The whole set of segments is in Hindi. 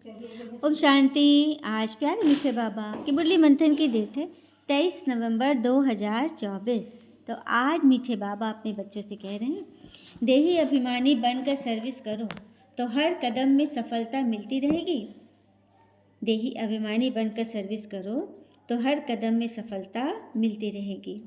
ओम शांति। आज प्यारे मीठे बाबा की मुरली मंथन की डेट है 23 नवंबर 2024। तो आज मीठे बाबा अपने बच्चों से कह रहे हैं, देही अभिमानी बनकर सर्विस करो तो हर कदम में सफलता मिलती रहेगी। देही अभिमानी बनकर सर्विस करो तो हर कदम में सफलता मिलती रहेगी।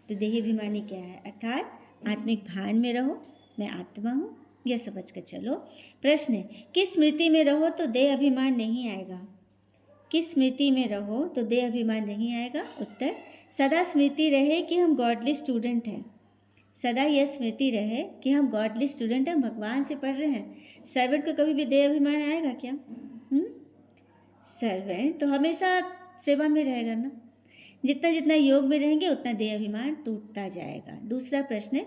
तो देही अभिमानी क्या है? अर्थात आत्मिक भान में रहो, मैं आत्मा हूँ, यह समझ कर चलो। प्रश्न है, किस स्मृति में रहो तो देह अभिमान नहीं आएगा? किस स्मृति में रहो तो देह अभिमान नहीं आएगा? उत्तर, सदा स्मृति रहे कि हम गॉडली स्टूडेंट हैं। सदा यह स्मृति रहे कि हम गॉडली स्टूडेंट हैं, भगवान से पढ़ रहे हैं। सर्वेंट को कभी भी देह अभिमान आएगा क्या? सर्वेंट तो हमेशा सेवा में रहेगा ना। जितना जितना योग में रहेंगे उतना देह अभिमान टूटता जाएगा। दूसरा प्रश्न है,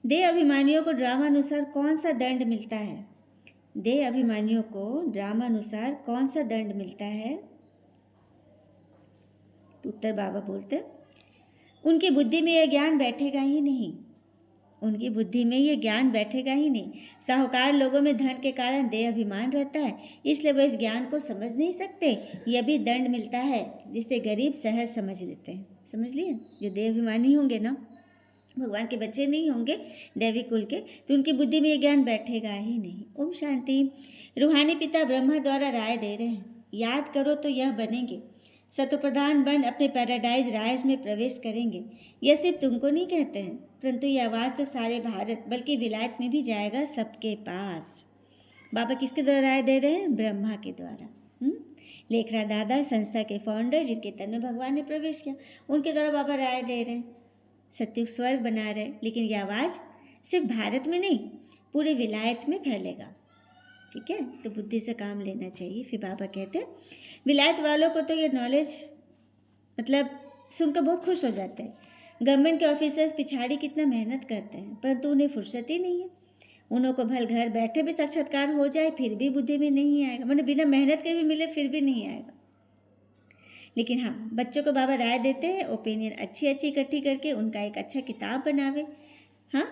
देह अभिमानियों को ड्रामानुसार कौन सा दंड मिलता है? देह अभिमानियों को ड्रामानुसार कौन सा दंड मिलता है? उत्तर बाबा बोलते, उनकी बुद्धि में यह ज्ञान बैठेगा ही नहीं। उनकी बुद्धि में यह ज्ञान बैठेगा ही नहीं। साहूकार लोगों में धन के कारण देह अभिमान रहता है, इसलिए वो इस ज्ञान को समझ नहीं सकते। यह भी दंड मिलता है जिसे गरीब सहज समझ लेते हैं। समझ लिए? जो देह अभिमानी होंगे ना, भगवान के बच्चे नहीं होंगे दैवी कुल के, तो उनकी बुद्धि में ये ज्ञान बैठेगा ही नहीं। ओम शांति। रूहानी पिता ब्रह्मा द्वारा राय दे रहे हैं, याद करो तो यह बनेंगे। सत्वप्रधान बन अपने पैराडाइज राज में प्रवेश करेंगे। यह सिर्फ तुमको नहीं कहते हैं, परंतु यह आवाज़ तो सारे भारत बल्कि विलायत में भी जाएगा, सबके पास। बाबा किसके द्वारा राय दे रहे हैं? ब्रह्मा के द्वारा। लेखरा दादा संस्था के फाउंडर, जिनके तन में भगवान ने प्रवेश किया, उनके द्वारा बाबा राय दे रहे हैं। सत्युग स्वर्ग बना रहे, लेकिन यह आवाज़ सिर्फ भारत में नहीं पूरे विलायत में फैलेगा। ठीक है, तो बुद्धि से काम लेना चाहिए। फिर बाबा कहते हैं, विलायत वालों को तो ये नॉलेज मतलब सुनकर बहुत खुश हो जाते हैं। गवर्नमेंट के ऑफिसर्स पिछाड़ी कितना मेहनत करते हैं, परंतु उन्हें फुर्सत ही नहीं है। उन्हों को भल घर बैठे भी साक्षात्कार हो जाए फिर भी बुद्धि में नहीं आएगा, मतलब बिना मेहनत के भी मिले फिर भी नहीं आएगा। लेकिन हाँ, बच्चों को बाबा राय देते हैं, ओपिनियन अच्छी अच्छी इकट्ठी करके उनका एक अच्छा किताब बनावे। हाँ,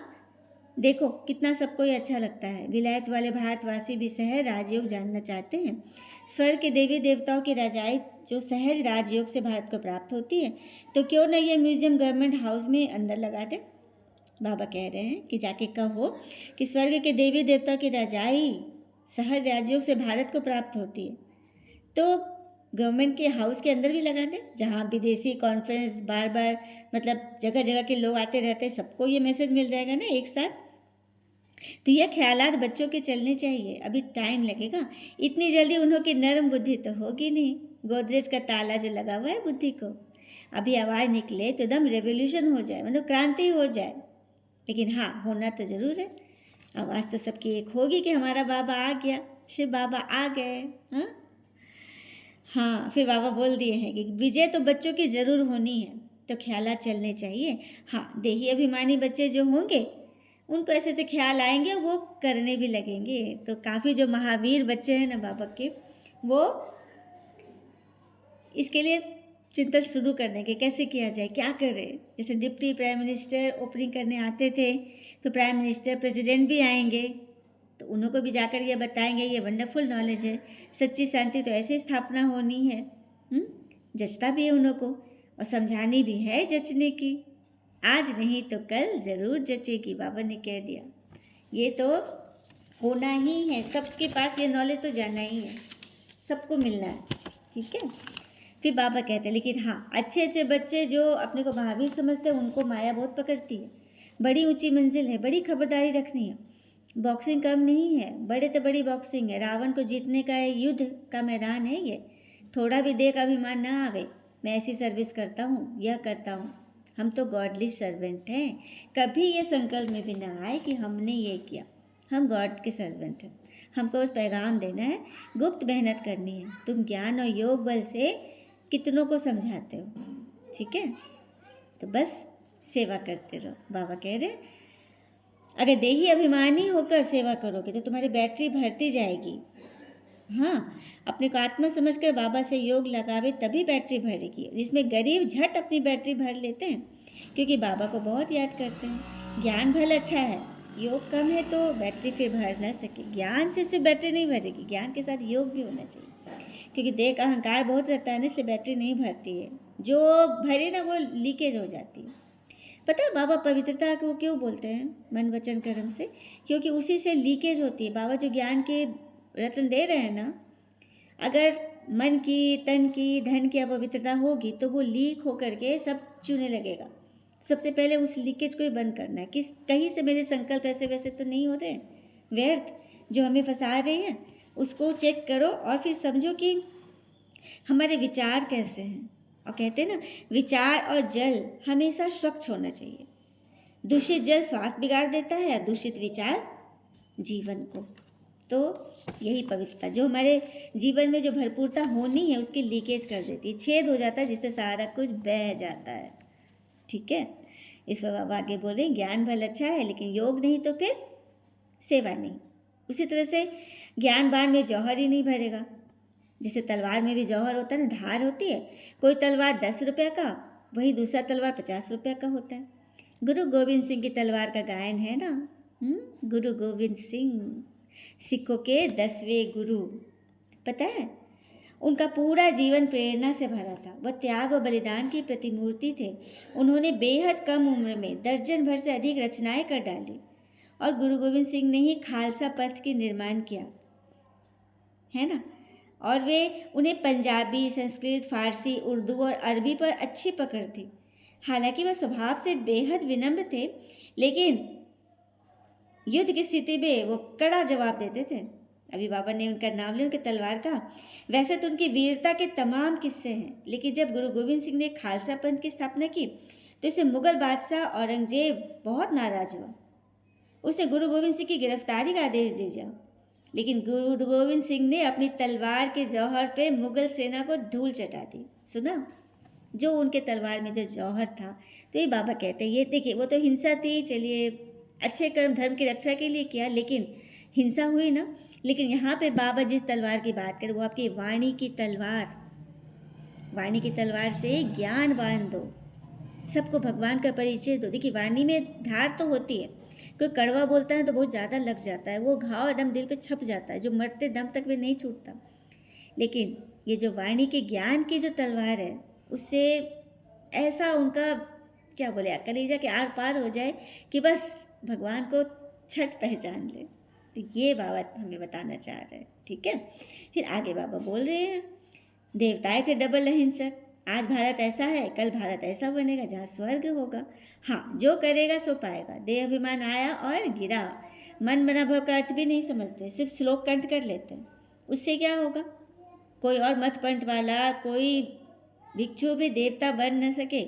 देखो कितना सबको ये अच्छा लगता है। विलायत वाले भारतवासी भी सहज राजयोग जानना चाहते हैं। स्वर्ग के देवी देवताओं की राजाई जो सहज राजयोग से भारत को प्राप्त होती है, तो क्यों न ये म्यूजियम गवर्नमेंट हाउस में अंदर लगा दे। बाबा कह रहे हैं कि जाके कहो कि स्वर्ग के देवी देवताओं की राजाई सहज राजयोग से भारत को प्राप्त होती है, तो गवर्नमेंट के हाउस के अंदर भी लगा दें, जहाँ विदेशी कॉन्फ्रेंस बार बार मतलब जगह जगह के लोग आते रहते हैं, सबको ये मैसेज मिल जाएगा ना एक साथ। तो यह ख्यालात बच्चों के चलने चाहिए। अभी टाइम लगेगा, इतनी जल्दी उन्हों की नरम बुद्धि तो होगी नहीं। गोदरेज का ताला जो लगा हुआ है बुद्धि को, अभी आवाज़ निकले तो एकदम रेवोल्यूशन हो जाए, मतलब क्रांति हो जाए। लेकिन हाँ, होना तो ज़रूर है। आवाज़ तो सबकी एक होगी कि हमारा बाबा आ गया, शिव बाबा आ गए। हाँ, फिर बाबा बोल दिए हैं कि विजय तो बच्चों की ज़रूर होनी है, तो ख्यालात चलने चाहिए। हाँ, देही अभिमानी बच्चे जो होंगे उनको ऐसे ऐसे ख्याल आएंगे, वो करने भी लगेंगे। तो काफ़ी जो महावीर बच्चे हैं ना बाबा के, वो इसके लिए चिंतन शुरू करने के कैसे किया जाए, क्या करें। जैसे डिप्टी प्राइम मिनिस्टर ओपनिंग करने आते थे, तो प्राइम मिनिस्टर प्रेसिडेंट भी आएंगे, तो उन्हों को भी जाकर ये बताएंगे, ये वंडरफुल नॉलेज है। सच्ची शांति तो ऐसे स्थापना होनी है। जचता भी है उन्हों को, और समझानी भी है जचने की। आज नहीं तो कल ज़रूर जचेगी, बाबा ने कह दिया। ये तो होना ही है, सबके पास ये नॉलेज तो जाना ही है, सबको मिलना है। ठीक है, फिर बाबा कहते हैं, लेकिन हाँ, अच्छे अच्छे बच्चे जो अपने को महावीर समझते हैं उनको माया बहुत पकड़ती है। बड़ी ऊँची मंजिल है, बड़ी खबरदारी रखनी है। बॉक्सिंग कम नहीं है, बड़े तो बड़ी बॉक्सिंग है। रावण को जीतने का युद्ध का मैदान है ये। थोड़ा भी देह का अभिमान ना आवे, मैं ऐसी सर्विस करता हूँ, यह करता हूँ। हम तो गॉडली सर्वेंट हैं। कभी ये संकल्प में भी ना आए कि हमने ये किया। हम गॉड के सर्वेंट हैं, हमको बस पैगाम देना है, गुप्त मेहनत करनी है। तुम ज्ञान और योग बल से कितनों को समझाते हो, ठीक है, तो बस सेवा करते रहो। बाबा कह रहे अगर देही अभिमानी होकर सेवा करोगे तो तुम्हारी बैटरी भरती जाएगी। हाँ, अपने को आत्मा समझकर बाबा से योग लगावे तभी बैटरी भरेगी। जिसमें गरीब झट अपनी बैटरी भर लेते हैं, क्योंकि बाबा को बहुत याद करते हैं। ज्ञान भल अच्छा है, योग कम है तो बैटरी फिर भर ना सके। ज्ञान से सिर्फ बैटरी नहीं भरेगी, ज्ञान के साथ योग भी होना चाहिए, क्योंकि देह का अहंकार बहुत रहता है ना, इसलिए बैटरी नहीं भरती है। जो भरे ना वो लीकेज हो जाती है। पता है बाबा पवित्रता को क्यों बोलते हैं मन वचन कर्म से? क्योंकि उसी से लीकेज होती है। बाबा जो ज्ञान के रत्न दे रहे हैं ना, अगर मन की, तन की, धन की अपवित्रता होगी तो वो लीक होकर के सब चूने लगेगा। सबसे पहले उस लीकेज को ही बंद करना है। किस कहीं से मेरे संकल्प ऐसे वैसे तो नहीं हो रहे व्यर्थ जो हमें फंसा रहे हैं, उसको चेक करो और फिर समझो कि हमारे विचार कैसे हैं। और कहते हैं ना, विचार और जल हमेशा स्वच्छ होना चाहिए। दूषित जल स्वास्थ्य बिगाड़ देता है और दूषित विचार जीवन को। तो यही पवित्रता जो हमारे जीवन में जो भरपूरता होनी है उसकी लीकेज कर देती है, छेद हो जाता है, जिससे सारा कुछ बह जाता है। ठीक है, इस पर बाबा आगे बोल रहे हैं, ज्ञान भल अच्छा है लेकिन योग नहीं तो फिर सेवा नहीं। उसी तरह से ज्ञान बाण में जौहर ही नहीं भरेगा। जैसे तलवार में भी जौहर होता है ना, धार होती है। कोई तलवार 10 रुपये का, वही दूसरा तलवार 50 रुपये का होता है। गुरु गोविंद सिंह की तलवार का गायन है ना, गुरु गोविंद सिंह सिखों के 10वें गुरु। पता है, उनका पूरा जीवन प्रेरणा से भरा था। वह त्याग और बलिदान की प्रतिमूर्ति थे। उन्होंने बेहद कम उम्र में दर्जन भर से अधिक रचनाएं कर डाली और गुरु गोविंद सिंह ने ही खालसा पंथ की निर्माण किया, है ना। और उन्हें पंजाबी, संस्कृत, फारसी, उर्दू और अरबी पर अच्छी पकड़ थी। हालांकि वह स्वभाव से बेहद विनम्र थे, लेकिन युद्ध की स्थिति में वो कड़ा जवाब देते थे। अभी बाबा ने उनका नाम लिया, उनके तलवार का। वैसे तो उनकी वीरता के तमाम किस्से हैं, लेकिन जब गुरु गोविंद सिंह ने खालसा पंथ की स्थापना की तो इसे मुगल बादशाह औरंगजेब बहुत नाराज हुआ। उसने गुरु गोविंद सिंह की गिरफ्तारी का आदेश दिया, लेकिन गुरु गोविंद सिंह ने अपनी तलवार के जौहर पे मुगल सेना को धूल चटा दी। सुना, जो उनके तलवार में जो जौहर था। तो ये बाबा कहते हैं, ये देखिए वो तो हिंसा थी, चलिए अच्छे कर्म धर्म की रक्षा के लिए किया, लेकिन हिंसा हुई ना। लेकिन यहाँ पे बाबा जिस तलवार की बात करें वो आपकी वाणी की तलवार। वाणी की तलवार से ज्ञान बांध दो, सबको भगवान का परिचय दो। देखिए वाणी में धार तो होती है, कोई कड़वा बोलता है तो बहुत ज़्यादा लग जाता है, वो घाव एकदम दिल पे छप जाता है, जो मरते दम तक भी नहीं छूटता। लेकिन ये जो वाणी के ज्ञान की जो तलवार है, उससे ऐसा उनका क्या बोले कलेजा के आर पार हो जाए कि बस भगवान को छठ पहचान ले। तो ये बाबा हमें बताना चाह रहे हैं। ठीक है, फिर आगे बाबा बोल रहे हैं, देवताएं थे डबल अहिंसक, आज भारत ऐसा है, कल भारत ऐसा बनेगा जहाँ स्वर्ग होगा। हाँ, जो करेगा सो पाएगा। देह अभिमान आया और गिरा। मन बना भाव का अर्थ भी नहीं समझते, सिर्फ श्लोक कंठ कर लेते हैं। उससे क्या होगा? कोई और मत पंथ वाला, कोई भिक्षु भी देवता बन न सके।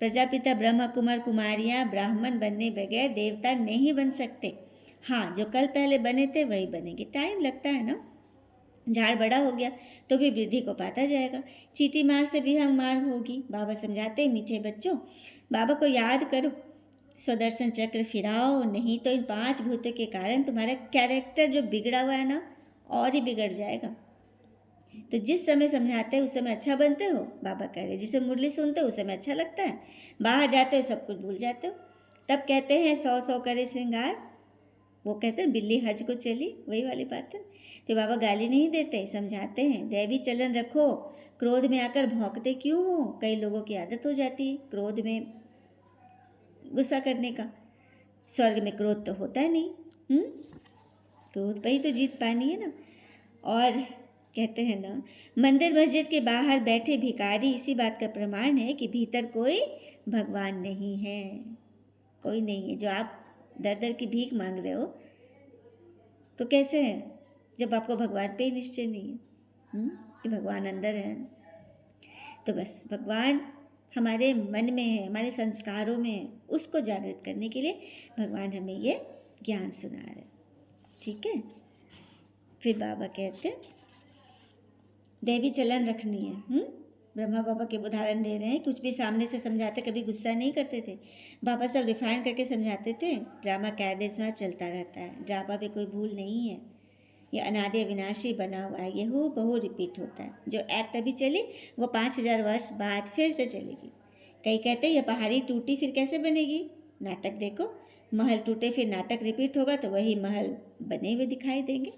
प्रजापिता ब्रह्मा कुमार कुमारियाँ ब्राह्मण बनने बगैर देवता नहीं बन सकते। हाँ, जो कल पहले बने थे वही बनेंगे। टाइम लगता है ना, झाड़ बड़ा हो गया तो भी वृद्धि को पाता जाएगा। चीटी मार से भी हम मार होगी। बाबा समझाते, मीठे बच्चों बाबा को याद करो, स्वदर्शन चक्र फिराओ, नहीं तो इन 5 भूतों के कारण तुम्हारा कैरेक्टर जो बिगड़ा हुआ है ना और ही बिगड़ जाएगा। तो जिस समय समझाते हो उस समय अच्छा बनते हो, बाबा कह रहे, जिसे मुरली सुनते हो उस समय अच्छा लगता है, बाहर जाते हो सब कुछ भूल जाते हो। तब कहते हैं 100 करे श्रृंगार, वो कहते हैं बिल्ली हज को चली, वही वाली बात है। तो बाबा गाली नहीं देते, समझाते हैं, दैवी चलन रखो, क्रोध में आकर भौंकते क्यों हो। कई लोगों की आदत हो जाती है क्रोध में गुस्सा करने का। स्वर्ग में क्रोध तो होता है नहीं, क्रोध पर ही तो जीत पानी है ना। और कहते हैं ना, मंदिर मस्जिद के बाहर बैठे भिखारी इसी बात का प्रमाण है कि भीतर कोई भगवान नहीं है, कोई नहीं है। जो आप दर दर की भीख मांग रहे हो तो कैसे है, जब आपको भगवान पे ही निश्चय नहीं है कि भगवान अंदर है। तो बस भगवान हमारे मन में है, हमारे संस्कारों में है, उसको जागृत करने के लिए भगवान हमें ये ज्ञान सुना रहे। ठीक है, फिर बाबा कहते हैं देवी चलन रखनी है। ब्रह्मा बाबा के उदाहरण दे रहे हैं, कुछ भी सामने से समझाते कभी गुस्सा नहीं करते थे। बाबा सब रिफाइन करके समझाते थे। ड्रामा कायदे से चलता रहता है, ड्रामा में कोई भूल नहीं है, ये अनादि अविनाशी बना हुआ है, ये हूबहू रिपीट होता है। जो एक्ट अभी चली वो 5000 वर्ष बाद फिर से चलेगी। कई कहते हैं ये पहाड़ी टूटी फिर कैसे बनेगी, नाटक देखो, महल टूटे फिर नाटक रिपीट होगा तो वही महल बने हुए दिखाई देंगे,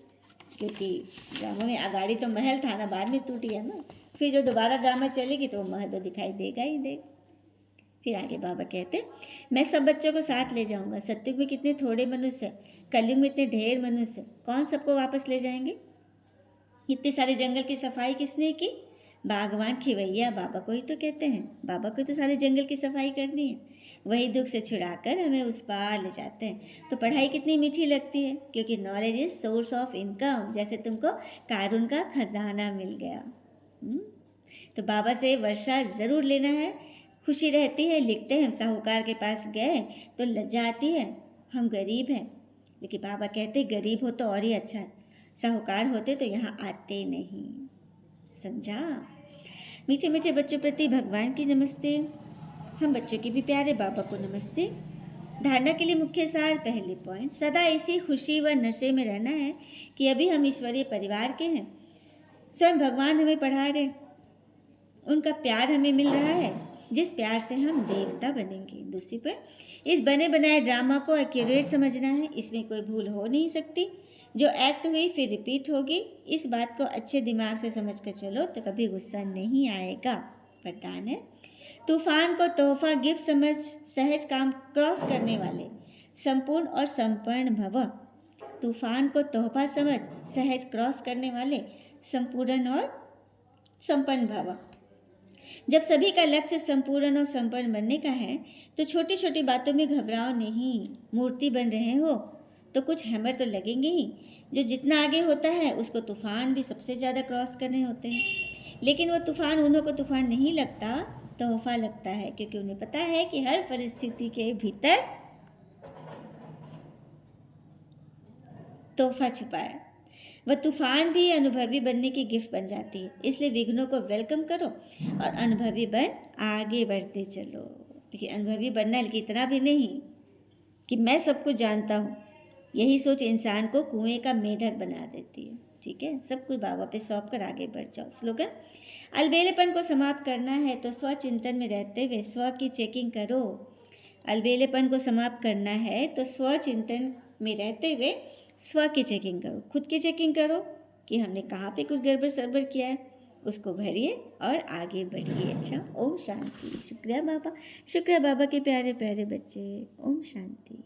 क्योंकि ड्रामा में अगाड़ी तो महल था ना, बाद में टूट गया ना, फिर जो दोबारा ड्रामा चलेगी तो वो महल तो दिखाई देगा ही देगा। फिर आगे बाबा कहते, मैं सब बच्चों को साथ ले जाऊंगा। सत्युग में कितने थोड़े मनुष्य हैं, कलयुग में इतने ढेर मनुष्य हैं, कौन सबको वापस ले जाएंगे? इतने सारे जंगल की सफाई किसने की? बागवान खिवैया बाबा को ही तो कहते हैं। बाबा को तो सारे जंगल की सफाई करनी है, वही दुख से छुड़ाकर हमें उस पार ले जाते हैं। तो पढ़ाई कितनी मीठी लगती है, क्योंकि knowledge is source of income, जैसे तुमको कारून का खजाना मिल गया। तो बाबा से वर्षा ज़रूर लेना है, खुशी रहती है। लिखते हैं, साहूकार के पास गए तो लज्जा आती है, हम गरीब हैं, लेकिन बाबा कहते गरीब हो तो और ही अच्छा है, साहूकार होते तो यहाँ आते नहीं। समझा? मीठे मीठे बच्चों प्रति भगवान की नमस्ते, हम बच्चों की भी प्यारे बाबा को नमस्ते। धारणा के लिए मुख्य सार, पहले पॉइंट, सदा इसी खुशी व नशे में रहना है कि अभी हम ईश्वरीय परिवार के हैं, स्वयं भगवान हमें पढ़ा रहे, उनका प्यार हमें मिल रहा है जिस प्यार से हम देवता बनेंगे। दूसरी पर, इस बने बनाए ड्रामा को एक्यूरेट समझना है, इसमें कोई भूल हो नहीं सकती, जो एक्ट हुई फिर रिपीट होगी। इस बात को अच्छे दिमाग से समझ कर चलो तो कभी गुस्सा नहीं आएगा। वरदान है, तूफान को तोहफा गिफ्ट समझ सहज काम क्रॉस करने वाले संपूर्ण और संपन्न भव। तूफान को तोहफा समझ सहज क्रॉस करने वाले संपूर्ण और संपन्न भव। जब सभी का लक्ष्य संपूर्ण और संपन्न बनने का है तो छोटी छोटी बातों में घबराओ नहीं। मूर्ति बन रहे हो तो कुछ हैमर तो लगेंगे ही। जो जितना आगे होता है उसको तूफान भी सबसे ज़्यादा क्रॉस करने होते हैं, लेकिन वो तूफान उन्हों को तूफान नहीं लगता, तोहफा लगता है, क्योंकि उन्हें पता है कि हर परिस्थिति के भीतर तोहफा छुपा है। वह तूफान भी अनुभवी बनने की गिफ्ट बन जाती है। इसलिए विघ्नों को वेलकम करो और अनुभवी बन आगे बढ़ते चलो। लेकिन अनुभवी बनना, लेकिन इतना भी नहीं कि मैं सब कुछ जानता हूँ। यही सोच इंसान को कुएं का मेढक बना देती है। ठीक है, सब कुछ बाबा पे सौंप कर आगे बढ़ जाओ। स्लोगन, अलबेलेपन को समाप्त करना है तो स्व चिंतन में रहते हुए स्व की चेकिंग करो। अलबेलेपन को समाप्त करना है तो स्व चिंतन में रहते हुए स्व की चेकिंग करो, खुद की चेकिंग करो कि हमने कहाँ पे कुछ गड़बड़ सड़बड़ किया है, उसको भरिए और आगे बढ़िए। अच्छा, ओम शांति। शुक्रिया बाबा, शुक्रिया बाबा के प्यारे प्यारे बच्चे। ओम शांति।